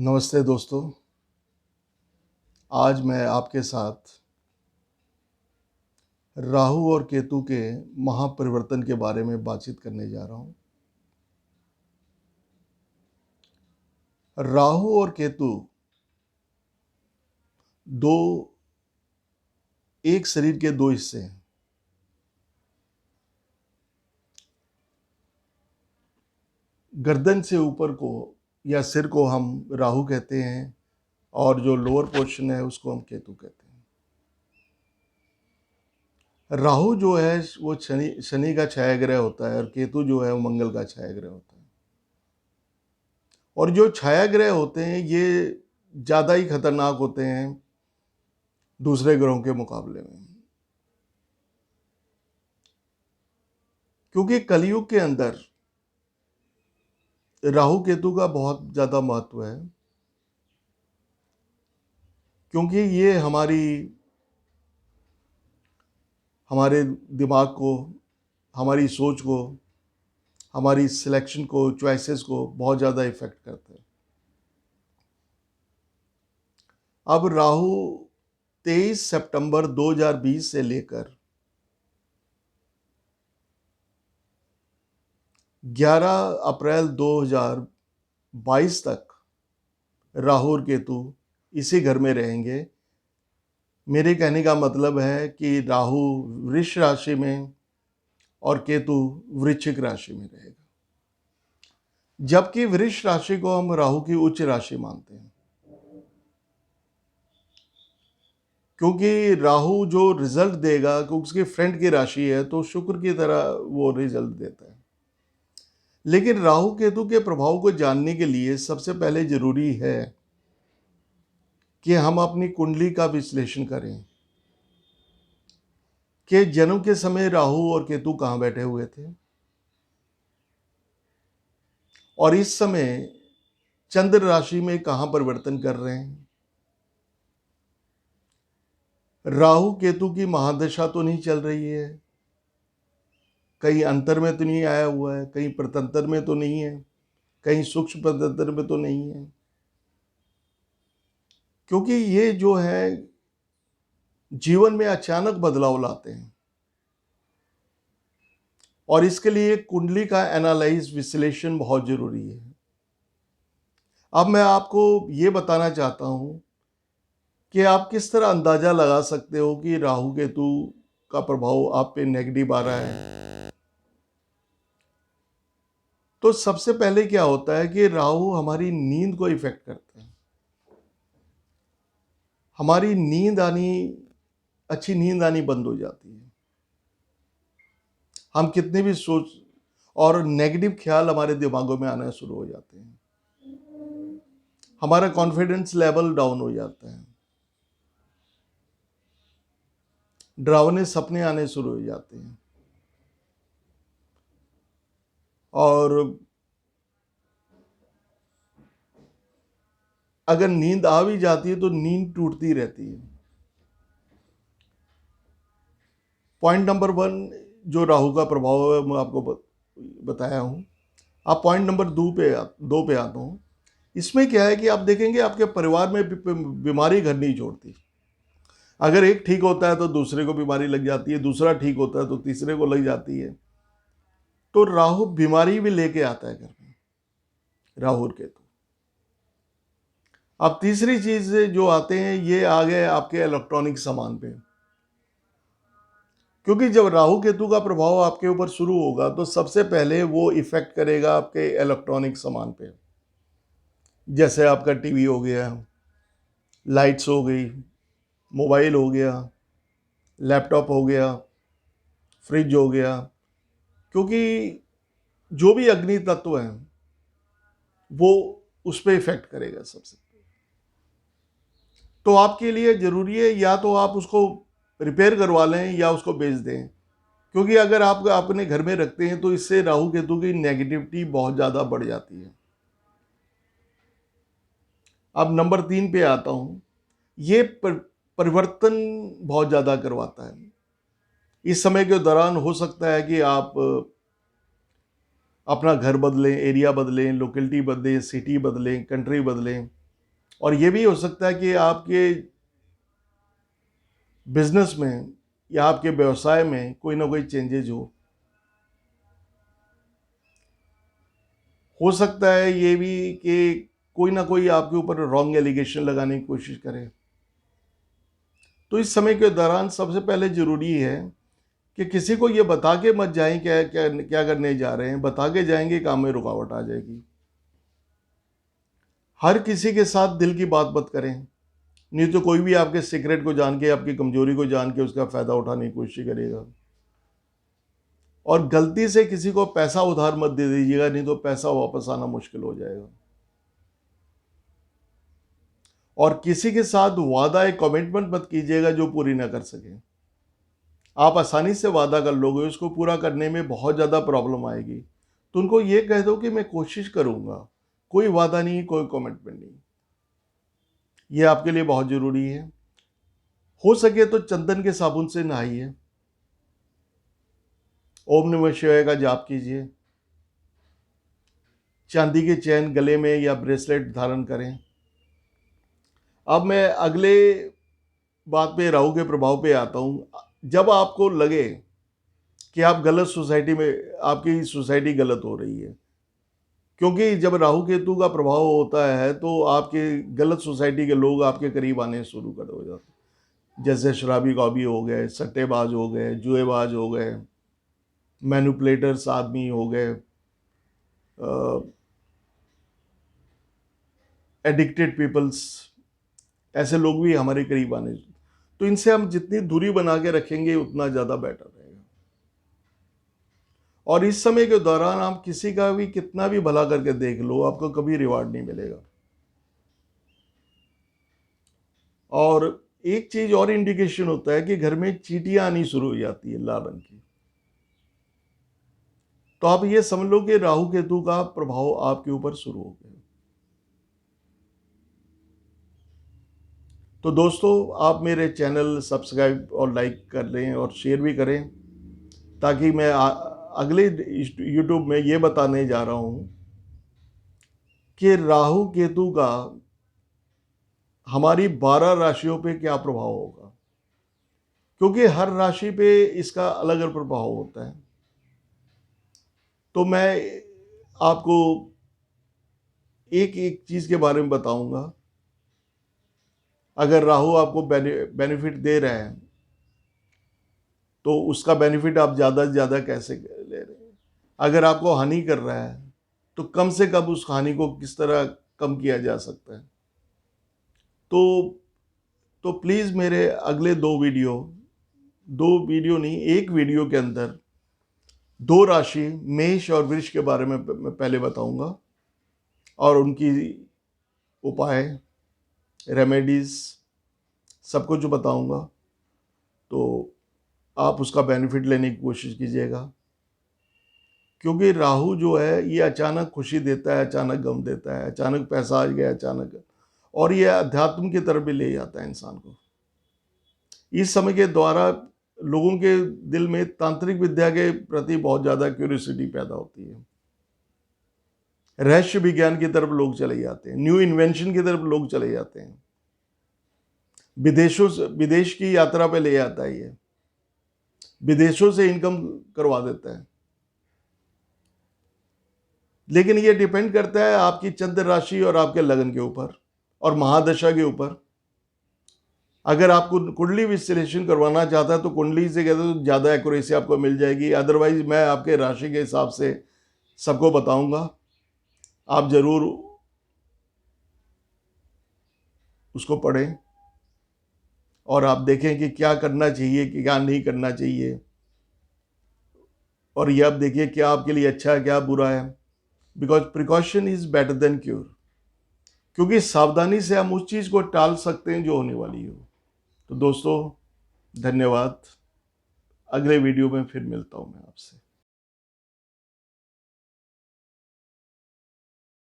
नमस्ते दोस्तों। आज मैं आपके साथ राहु और केतु के महापरिवर्तन के बारे में बातचीत करने जा रहा हूँ। राहु और केतु दो एक शरीर के दो हिस्से हैं। गर्दन से ऊपर को या सिर को हम राहु कहते हैं और जो लोअर पोर्शन है उसको हम केतु कहते हैं। राहु जो है वो शनि का छाया ग्रह होता है और केतु जो है वो मंगल का छाया ग्रह होता है। और जो छाया ग्रह होते हैं ये ज़्यादा ही खतरनाक होते हैं दूसरे ग्रहों के मुकाबले में, क्योंकि कलयुग के अंदर राहु केतु का बहुत ज़्यादा महत्व है, क्योंकि ये हमारे दिमाग को, हमारी सोच को, हमारी सिलेक्शन को, चॉइसेस को बहुत ज़्यादा इफेक्ट करते हैं। अब राहु 23 सितंबर 2020 से लेकर 11 अप्रैल 2022 तक राहु और केतु इसी घर में रहेंगे। मेरे कहने का मतलब है कि राहु वृष राशि में और केतु वृश्चिक राशि में रहेगा, जबकि वृष राशि को हम राहु की उच्च राशि मानते हैं, क्योंकि राहु जो रिजल्ट देगा, क्योंकि उसकी फ्रेंड की राशि है तो शुक्र की तरह वो रिजल्ट देता है। लेकिन राहु केतु के प्रभाव को जानने के लिए सबसे पहले जरूरी है कि हम अपनी कुंडली का विश्लेषण करें कि जन्म के समय राहु और केतु कहाँ बैठे हुए थे और इस समय चंद्र राशि में कहाँ परिवर्तन कर रहे हैं। राहु केतु की महादशा तो नहीं चल रही है, कहीं अंतर में तो नहीं आया हुआ है, कहीं प्रतंत्र में तो नहीं है, कहीं सूक्ष्म प्रतंत्र में तो नहीं है, क्योंकि ये जो है जीवन में अचानक बदलाव लाते हैं और इसके लिए कुंडली का एनालाइज विश्लेषण बहुत जरूरी है। अब मैं आपको ये बताना चाहता हूं कि आप किस तरह अंदाजा लगा सकते हो कि राहु केतु का प्रभाव आप पे नेगेटिव आ रहा है। तो सबसे पहले क्या होता है कि राहु हमारी नींद को इफेक्ट करता है। हमारी अच्छी नींद आनी बंद हो जाती है। हम कितने भी सोच और नेगेटिव ख्याल हमारे दिमागों में आना शुरू हो जाते हैं। हमारा कॉन्फिडेंस लेवल डाउन हो जाता है, डरावने सपने आने शुरू हो जाते हैं और अगर नींद आ भी जाती है तो नींद टूटती रहती है। पॉइंट नंबर 1 जो राहु का प्रभाव है मैं आपको बताया हूं। आप पॉइंट नंबर 2 पे आता हूं। इसमें क्या है कि आप देखेंगे आपके परिवार में बीमारी घर नहीं छोड़ती। अगर एक ठीक होता है तो दूसरे को बीमारी लग जाती है, दूसरा ठीक होता है तो तीसरे को लग जाती है। तो राहु बीमारी भी लेके आता है घर में, राहु और केतु। अब तीसरी चीज जो आते हैं ये आ गए आपके इलेक्ट्रॉनिक सामान पे, क्योंकि जब राहु केतु का प्रभाव आपके ऊपर शुरू होगा तो सबसे पहले वो इफेक्ट करेगा आपके इलेक्ट्रॉनिक सामान पे। जैसे आपका टीवी हो गया, लाइट्स हो गई, मोबाइल हो गया, लैपटॉप हो गया, फ्रिज हो गया, क्योंकि जो भी अग्नि तत्व है वो उस पर इफेक्ट करेगा सबसे। तो आपके लिए जरूरी है या तो आप उसको रिपेयर करवा लें या उसको बेच दें, क्योंकि अगर आप अपने घर में रखते हैं तो इससे राहु केतु की नेगेटिविटी बहुत ज़्यादा बढ़ जाती है। अब नंबर 3 पे आता हूं। ये परिवर्तन बहुत ज़्यादा करवाता है। इस समय के दौरान हो सकता है कि आप अपना घर बदलें, एरिया बदलें, लोकेलिटी बदलें, सिटी बदलें, कंट्री बदलें, और ये भी हो सकता है कि आपके बिजनेस में या आपके व्यवसाय में कोई ना कोई चेंजेज हो सकता है ये भी कि कोई ना कोई आपके ऊपर रॉन्ग एलिगेशन लगाने की कोशिश करे। तो इस समय के दौरान सबसे पहले जरूरी है कि किसी को ये बता के मत जाएं क्या क्या क्या करने जा रहे हैं। बता के जाएंगे काम में रुकावट आ जाएगी। हर किसी के साथ दिल की बात मत करें, नहीं तो कोई भी आपके सीक्रेट को जान के, आपकी कमजोरी को जान के उसका फायदा उठाने की कोशिश करेगा। और गलती से किसी को पैसा उधार मत दे दीजिएगा, नहीं तो पैसा वापस आना मुश्किल हो जाएगा। और किसी के साथ वादा, एक कमिटमेंट मत कीजिएगा जो पूरी ना कर सके। आप आसानी से वादा कर लोगे, उसको पूरा करने में बहुत ज़्यादा प्रॉब्लम आएगी। तो उनको ये कह दो कि मैं कोशिश करूंगा, कोई वादा नहीं, कोई कमिटमेंट नहीं। ये आपके लिए बहुत ज़रूरी है। हो सके तो चंदन के साबुन से नहाइए, ओम नमः शिवाय का जाप कीजिए, चांदी के चैन गले में या ब्रेसलेट धारण करें। अब मैं अगले बात पे, राहु के प्रभाव पे आता हूं। जब आपको लगे कि आप गलत सोसाइटी में, आपकी सोसाइटी गलत हो रही है, क्योंकि जब राहु केतु का प्रभाव होता है तो आपके गलत सोसाइटी के लोग आपके करीब आने शुरू कर हो जाते हैं। जैसे शराबी कॉबी हो गए, सट्टेबाज हो गए, जुएबाज हो गए, मैनिपुलेटर्स आदमी हो गए, एडिक्टेड पीपल्स, ऐसे लोग भी हमारे करीब आने। तो इनसे हम जितनी दूरी बना के रखेंगे उतना ज़्यादा बेटर रहेगा। और इस समय के दौरान आप किसी का भी कितना भी भला करके देख लो, आपको कभी रिवार्ड नहीं मिलेगा। और एक चीज और इंडिकेशन होता है कि घर में चींटियां आनी शुरू हो जाती है लाल रंग की। तो आप ये समझ लो कि राहु केतु का प्रभाव आपके ऊपर शुरू हो गया। तो दोस्तों, आप मेरे चैनल सब्सक्राइब और लाइक कर लें और शेयर भी करें, ताकि मैं अगले यूट्यूब में ये बताने जा रहा हूं कि राहु केतु का हमारी 12 राशियों पे क्या प्रभाव होगा, क्योंकि हर राशि पे इसका अलग अलग प्रभाव होता है। तो मैं आपको एक एक चीज के बारे में बताऊंगा। अगर राहु आपको बेनिफिट दे रहा है तो उसका बेनिफिट आप ज़्यादा से ज़्यादा कैसे ले रहे हैं। अगर आपको हानि कर रहा है तो कम से कम उस हानि को किस तरह कम किया जा सकता है। तो प्लीज़ मेरे अगले दो वीडियो नहीं, एक वीडियो के अंदर 2 राशि मेष और वृष के बारे में मैं पहले बताऊंगा, और उनकी उपाय, रेमेडीज, सब कुछ बताऊंगा। तो आप उसका बेनिफिट लेने की कोशिश कीजिएगा, क्योंकि राहु जो है ये अचानक खुशी देता है, अचानक गम देता है, अचानक पैसा आ गया अचानक, और ये अध्यात्म की तरफ भी ले जाता है इंसान को। इस समय के द्वारा लोगों के दिल में तांत्रिक विद्या के प्रति बहुत ज़्यादा क्यूरियोसिटी पैदा होती है। रहस्य विज्ञान की तरफ लोग चले जाते हैं, न्यू इन्वेंशन की तरफ लोग चले जाते हैं, विदेश की यात्रा पे ले जाता है, ये विदेशों से इनकम करवा देता है। लेकिन ये डिपेंड करता है आपकी चंद्र राशि और आपके लगन के ऊपर और महादशा के ऊपर। अगर आपको कुंडली विश्लेषण करवाना चाहता है तो कुंडली से कहते हैं तो ज़्यादा एक्यूरेसी आपको मिल जाएगी। अदरवाइज मैं आपके राशि के हिसाब से सबको बताऊंगा, आप जरूर उसको पढ़ें और आप देखें कि क्या करना चाहिए, कि क्या नहीं करना चाहिए। और ये आप देखिए क्या आपके लिए अच्छा है, क्या बुरा है। Because precaution is better than cure, क्योंकि सावधानी से हम उस चीज़ को टाल सकते हैं जो होने वाली हो। तो दोस्तों, धन्यवाद। अगले वीडियो में फिर मिलता हूं मैं आपसे।